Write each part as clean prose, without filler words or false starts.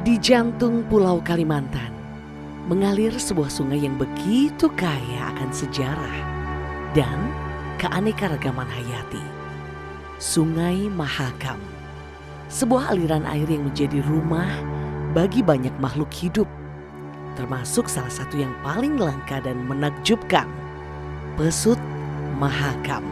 Di jantung Pulau Kalimantan, mengalir sebuah sungai yang begitu kaya akan sejarah dan keanekaragaman hayati. Sungai Mahakam, sebuah aliran air yang menjadi rumah bagi banyak makhluk hidup, termasuk salah satu yang paling langka dan menakjubkan, Pesut Mahakam.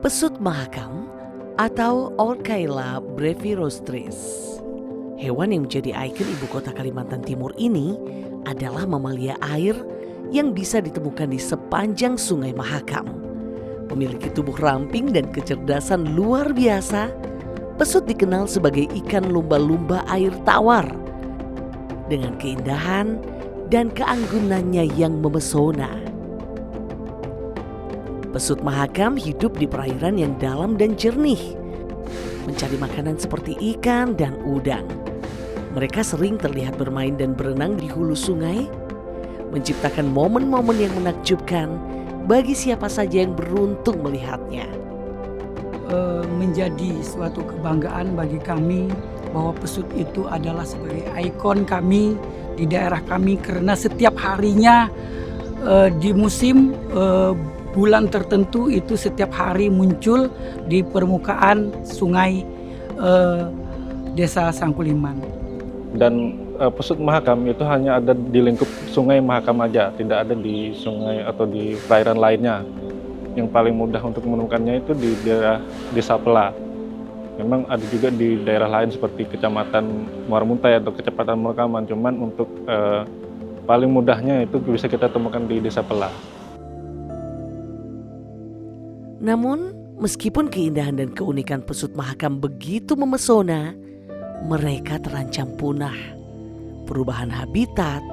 Pesut Mahakam atau Orcaela brevirostris, hewan yang menjadi ikon ibu kota Kalimantan Timur ini adalah mamalia air yang bisa ditemukan di sepanjang Sungai Mahakam. Memiliki tubuh ramping dan kecerdasan luar biasa, pesut dikenal sebagai ikan lumba-lumba air tawar dengan keindahan dan keanggunannya yang memesona. Pesut Mahakam hidup di perairan yang dalam dan jernih, mencari makanan seperti ikan dan udang. Mereka sering terlihat bermain dan berenang di hulu sungai, menciptakan momen-momen yang menakjubkan bagi siapa saja yang beruntung melihatnya. Menjadi suatu kebanggaan bagi kami bahwa pesut itu adalah sebagai ikon kami di daerah kami, karena setiap harinya di musim bulan tertentu itu setiap hari muncul di permukaan sungai Desa Sangkuliman. Dan pesut Mahakam itu hanya ada di lingkup Sungai Mahakam aja, tidak ada di sungai atau di perairan lainnya. Yang paling mudah untuk menemukannya itu di daerah Desa Pela. Memang ada juga di daerah lain seperti Kecamatan Muara Muntai atau Kecamatan Mahakaman, cuman untuk paling mudahnya itu bisa kita temukan di Desa Pela. Namun, meskipun keindahan dan keunikan pesut Mahakam begitu memesona, mereka terancam punah. Perubahan habitat,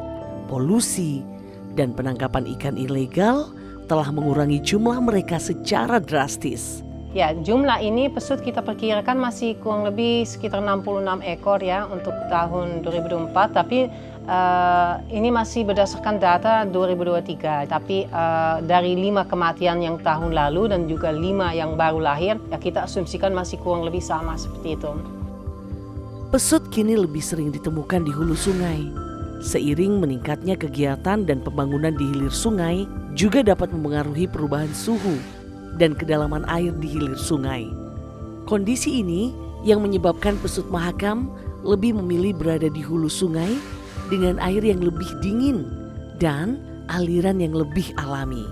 polusi, dan penangkapan ikan ilegal telah mengurangi jumlah mereka secara drastis. Ya, jumlah ini pesut kita perkirakan masih kurang lebih sekitar 66 ekor ya untuk tahun 2024, tapi ini masih berdasarkan data 2023. Tapi dari 5 kematian yang tahun lalu dan juga 5 yang baru lahir, ya kita asumsikan masih kurang lebih sama seperti itu. Pesut kini lebih sering ditemukan di hulu sungai. Seiring meningkatnya kegiatan dan pembangunan di hilir sungai juga dapat mempengaruhi perubahan suhu dan kedalaman air di hilir sungai. Kondisi ini yang menyebabkan pesut Mahakam lebih memilih berada di hulu sungai dengan air yang lebih dingin dan aliran yang lebih alami.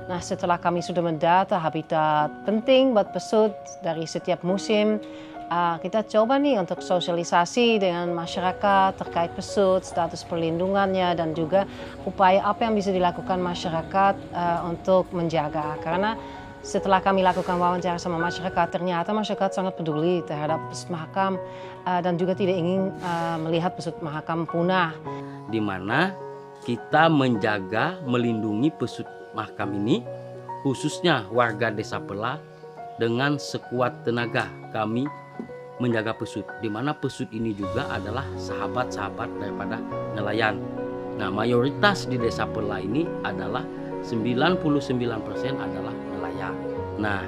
Nah, setelah kami sudah mendata habitat penting buat pesut dari setiap musim, kita coba nih untuk sosialisasi dengan masyarakat terkait pesut, status perlindungannya, dan juga upaya apa yang bisa dilakukan masyarakat untuk menjaga. Karena setelah kami lakukan wawancara sama masyarakat, ternyata masyarakat sangat peduli terhadap pesut Mahakam dan juga tidak ingin melihat pesut Mahakam punah. Di mana kita menjaga, melindungi pesut Mahakam ini, khususnya warga Desa Pela, dengan sekuat tenaga kami menjaga pesut, di mana pesut ini juga adalah sahabat-sahabat daripada nelayan. Nah, mayoritas di Desa Pela ini adalah 99% adalah nelayan. Nah,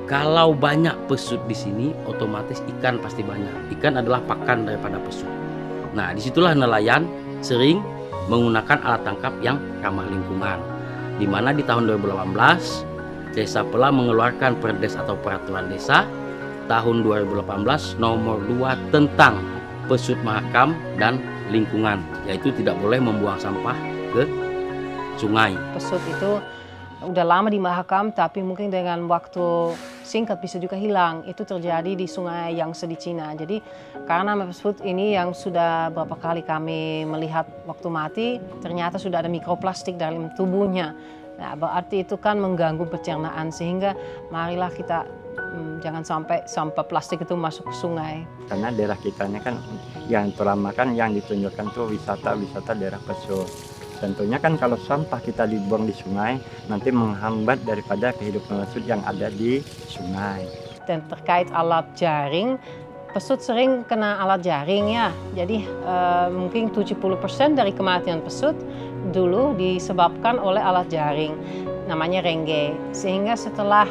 kalau banyak pesut di sini, otomatis ikan pasti banyak. Ikan adalah pakan daripada pesut. Nah, disitulah nelayan sering menggunakan alat tangkap yang ramah lingkungan. Di mana di tahun 2018, Desa Pela mengeluarkan Perdes atau Peraturan Desa tahun 2018 nomor 2 tentang pesut Mahakam dan lingkungan, yaitu tidak boleh membuang sampah ke sungai. Pesut itu udah lama di Mahakam, tapi mungkin dengan waktu singkat bisa juga hilang. Itu terjadi di Sungai Yangtze di Cina. Jadi karena pesut ini yang sudah berapa kali kami melihat waktu mati, ternyata sudah ada mikroplastik dalam tubuhnya. Nah, berarti itu kan mengganggu pencernaan, sehingga marilah kita jangan sampai sampah plastik itu masuk ke sungai. Karena daerah kitanya kan yang terlama kan yang ditunjukkan tuh wisata daerah pesut. Tentunya kan kalau sampah kita dibuang di sungai nanti menghambat daripada kehidupan pesut yang ada di sungai. Dan terkait alat jaring, pesut sering kena alat jaring ya. Jadi mungkin 70% dari kematian pesut dulu disebabkan oleh alat jaring, namanya rengge. Sehingga setelah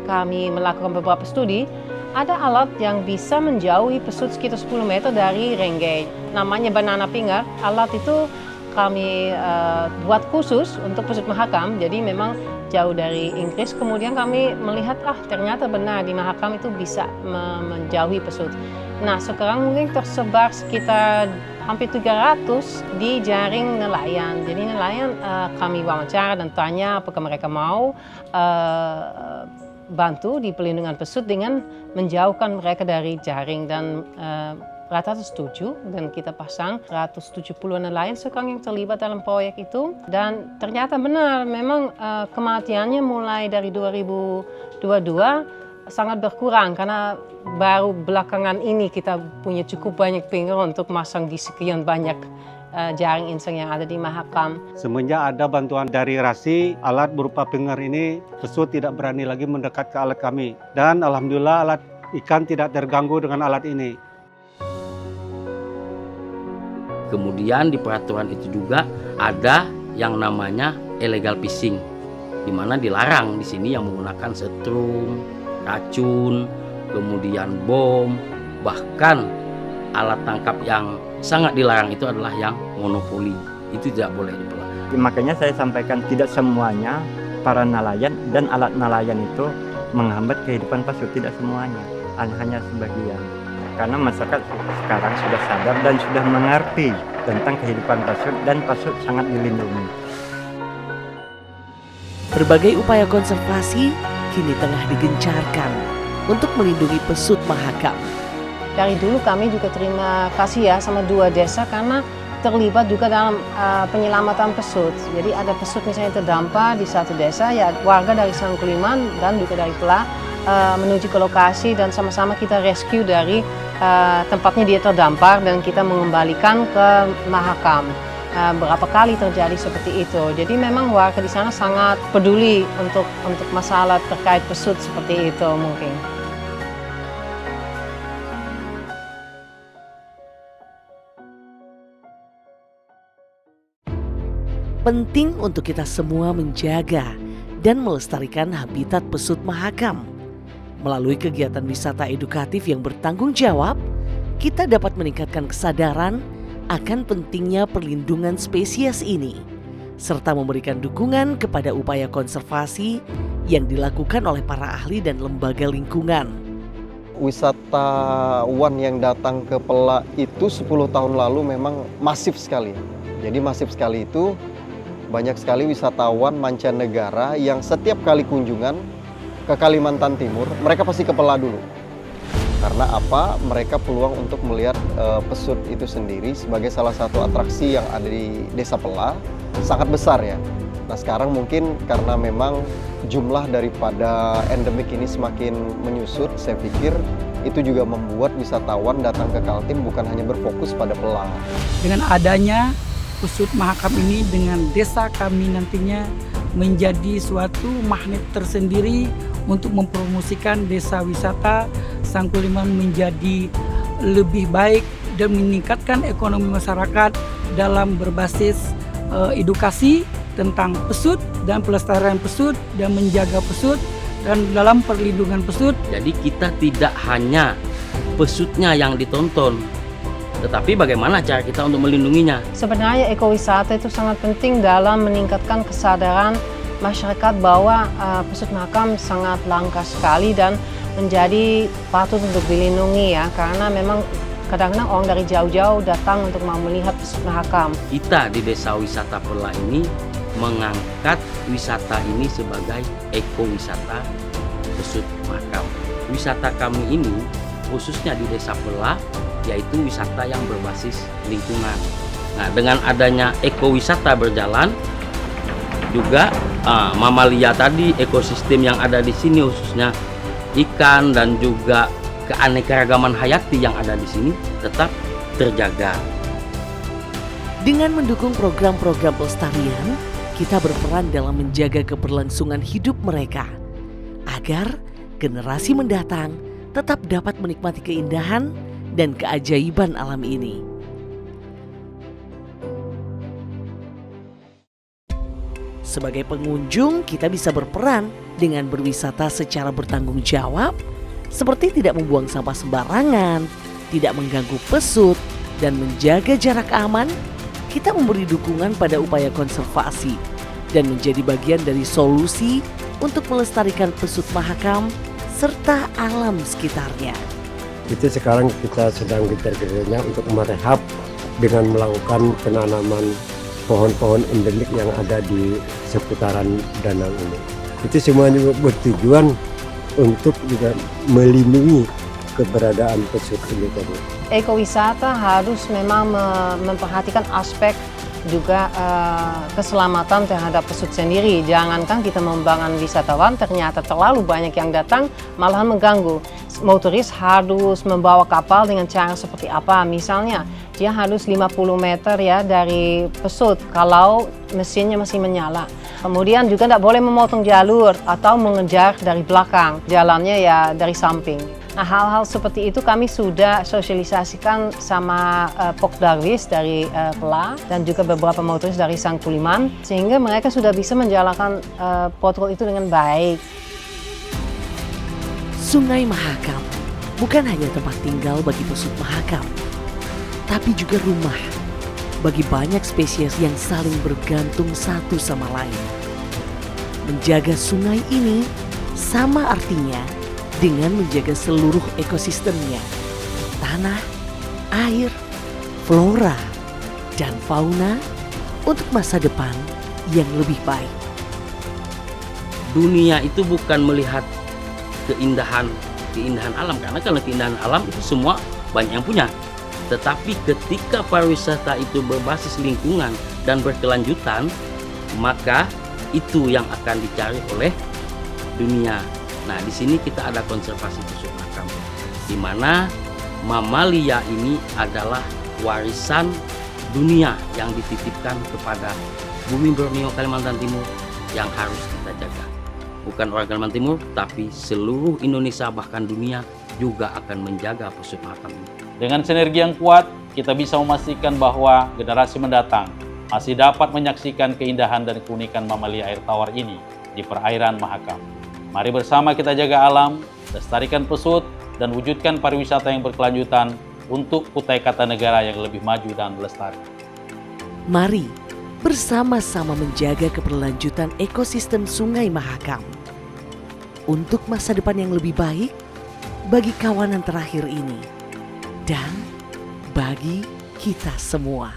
kami melakukan beberapa studi, ada alat yang bisa menjauhi pesut sekitar 10 meter dari rengge. Namanya banana finger. Alat itu kami buat khusus untuk pesut Mahakam, jadi memang jauh dari Inggris. Kemudian kami melihat, ternyata benar di Mahakam itu bisa menjauhi pesut. Nah, sekarang mungkin tersebar sekitar hampir 300 di jaring nelayan. Jadi nelayan kami wawancara dan tanya apakah mereka mau bantu di pelindungan pesut dengan menjauhkan mereka dari jaring, dan rata-rata setuju, dan kita pasang 170 nelayan sekarang yang terlibat dalam proyek itu. Dan ternyata benar, memang kematiannya mulai dari 2022 sangat berkurang karena baru belakangan ini kita punya cukup banyak finger untuk masang di sekian banyak jaring insang yang ada di Mahakam. Semenjak ada bantuan dari RASI, alat berupa finger ini, pesut tidak berani lagi mendekat ke alat kami. Dan alhamdulillah alat ikan tidak terganggu dengan alat ini. Kemudian di peraturan itu juga ada yang namanya illegal fishing, di mana dilarang di sini yang menggunakan setrum, racun, kemudian bom, bahkan alat tangkap yang sangat dilarang itu adalah yang monopoli. Itu tidak boleh diperlakukan. Makanya saya sampaikan tidak semuanya para nelayan dan alat nelayan itu menghambat kehidupan pesut, tidak semuanya, hanya sebagian. Karena masyarakat sekarang sudah sadar dan sudah mengerti tentang kehidupan pesut, dan pesut sangat dilindungi. Berbagai upaya konservasi kini tengah digencarkan untuk melindungi pesut Mahakam. Dari dulu kami juga terima kasih ya sama 2 desa karena terlibat juga dalam penyelamatan pesut. Jadi ada pesut misalnya terdampar di satu desa, ya warga dari Sangkuliman dan juga dari Pela menuju ke lokasi dan sama-sama kita rescue dari tempatnya dia terdampar dan kita mengembalikan ke Mahakam. Berapa kali terjadi seperti itu. Jadi memang warga di sana sangat peduli untuk masalah terkait pesut seperti itu mungkin. Penting untuk kita semua menjaga dan melestarikan habitat pesut Mahakam. Melalui kegiatan wisata edukatif yang bertanggung jawab, kita dapat meningkatkan kesadaran akan pentingnya perlindungan spesies ini, serta memberikan dukungan kepada upaya konservasi yang dilakukan oleh para ahli dan lembaga lingkungan. Wisatawan yang datang ke Pela itu 10 tahun lalu memang masif sekali. Jadi masif sekali itu banyak sekali wisatawan mancanegara yang setiap kali kunjungan ke Kalimantan Timur, mereka pasti ke Pela dulu. Karena apa? Mereka peluang untuk melihat pesut itu sendiri sebagai salah satu atraksi yang ada di Desa Pela sangat besar ya. Nah sekarang mungkin karena memang jumlah daripada endemik ini semakin menyusut, saya pikir itu juga membuat wisatawan datang ke Kaltim bukan hanya berfokus pada Pela. Dengan adanya pesut Mahakam ini dengan desa kami nantinya menjadi suatu magnet tersendiri untuk mempromosikan desa wisata Sangkuliman menjadi lebih baik dan meningkatkan ekonomi masyarakat dalam berbasis edukasi tentang pesut dan pelestarian pesut dan menjaga pesut dan dalam perlindungan pesut. Jadi kita tidak hanya pesutnya yang ditonton, tetapi bagaimana cara kita untuk melindunginya. Sebenarnya ekowisata itu sangat penting dalam meningkatkan kesadaran masyarakat bahwa pesut Mahakam sangat langka sekali dan menjadi patut untuk dilindungi ya, karena memang kadang-kadang orang dari jauh-jauh datang untuk mau melihat pesut Mahakam. Kita di Desa Wisata Pela ini mengangkat wisata ini sebagai ekowisata pesut Mahakam. Wisata kami ini khususnya di Desa Pela yaitu wisata yang berbasis lingkungan. Nah, dengan adanya ekowisata berjalan juga mamalia tadi, ekosistem yang ada di sini khususnya ikan dan juga keanekaragaman hayati yang ada di sini tetap terjaga. Dengan mendukung program-program pelestarian, kita berperan dalam menjaga keberlangsungan hidup mereka agar generasi mendatang tetap dapat menikmati keindahan dan keajaiban alam ini. Sebagai pengunjung, kita bisa berperan dengan berwisata secara bertanggung jawab, seperti tidak membuang sampah sembarangan, tidak mengganggu pesut, dan menjaga jarak aman. Kita memberi dukungan pada upaya konservasi dan menjadi bagian dari solusi untuk melestarikan pesut Mahakam serta alam sekitarnya. Itu sekarang kita sedang gencar-gencarnya untuk merehab dengan melakukan penanaman pohon-pohon endemik yang ada di seputaran danau ini. Itu semua juga bertujuan untuk juga melindungi keberadaan pesut ini tadi. Ekowisata harus memang memperhatikan aspek juga keselamatan terhadap pesut sendiri. Jangankan kita membangun wisatawan, ternyata terlalu banyak yang datang malahan mengganggu. Motoris harus membawa kapal dengan cara seperti apa? Misalnya dia harus 50 meter ya dari pesut kalau mesinnya masih menyala. Kemudian juga tidak boleh memotong jalur atau mengejar dari belakang, jalannya ya dari samping. Nah, hal-hal seperti itu kami sudah sosialisasikan sama Pok Darwis dari Pela dan juga beberapa motoris dari Sang Kuliman, sehingga mereka sudah bisa menjalankan protokol itu dengan baik. Sungai Mahakam bukan hanya tempat tinggal bagi pesut Mahakam, tapi juga rumah bagi banyak spesies yang saling bergantung satu sama lain. Menjaga sungai ini sama artinya dengan menjaga seluruh ekosistemnya, tanah, air, flora, dan fauna untuk masa depan yang lebih baik. Dunia itu bukan melihat keindahan alam, karena kalau keindahan alam itu semua banyak yang punya. Tetapi ketika pariwisata itu berbasis lingkungan dan berkelanjutan, maka itu yang akan dicari oleh dunia. Nah, di sini kita ada konservasi pesut Mahakam, di mana mamalia ini adalah warisan dunia yang dititipkan kepada bumi Borneo, Kalimantan Timur yang harus kita jaga. Bukan orang Kalimantan Timur, tapi seluruh Indonesia bahkan dunia juga akan menjaga pesut Mahakam ini. Dengan sinergi yang kuat, kita bisa memastikan bahwa generasi mendatang masih dapat menyaksikan keindahan dan keunikan mamalia air tawar ini di perairan Mahakam. Mari bersama kita jaga alam, lestarikan pesut, dan wujudkan pariwisata yang berkelanjutan untuk Kutai Kartanegara yang lebih maju dan lestari. Mari bersama-sama menjaga keberlanjutan ekosistem Sungai Mahakam untuk masa depan yang lebih baik bagi kawanan terakhir ini dan bagi kita semua.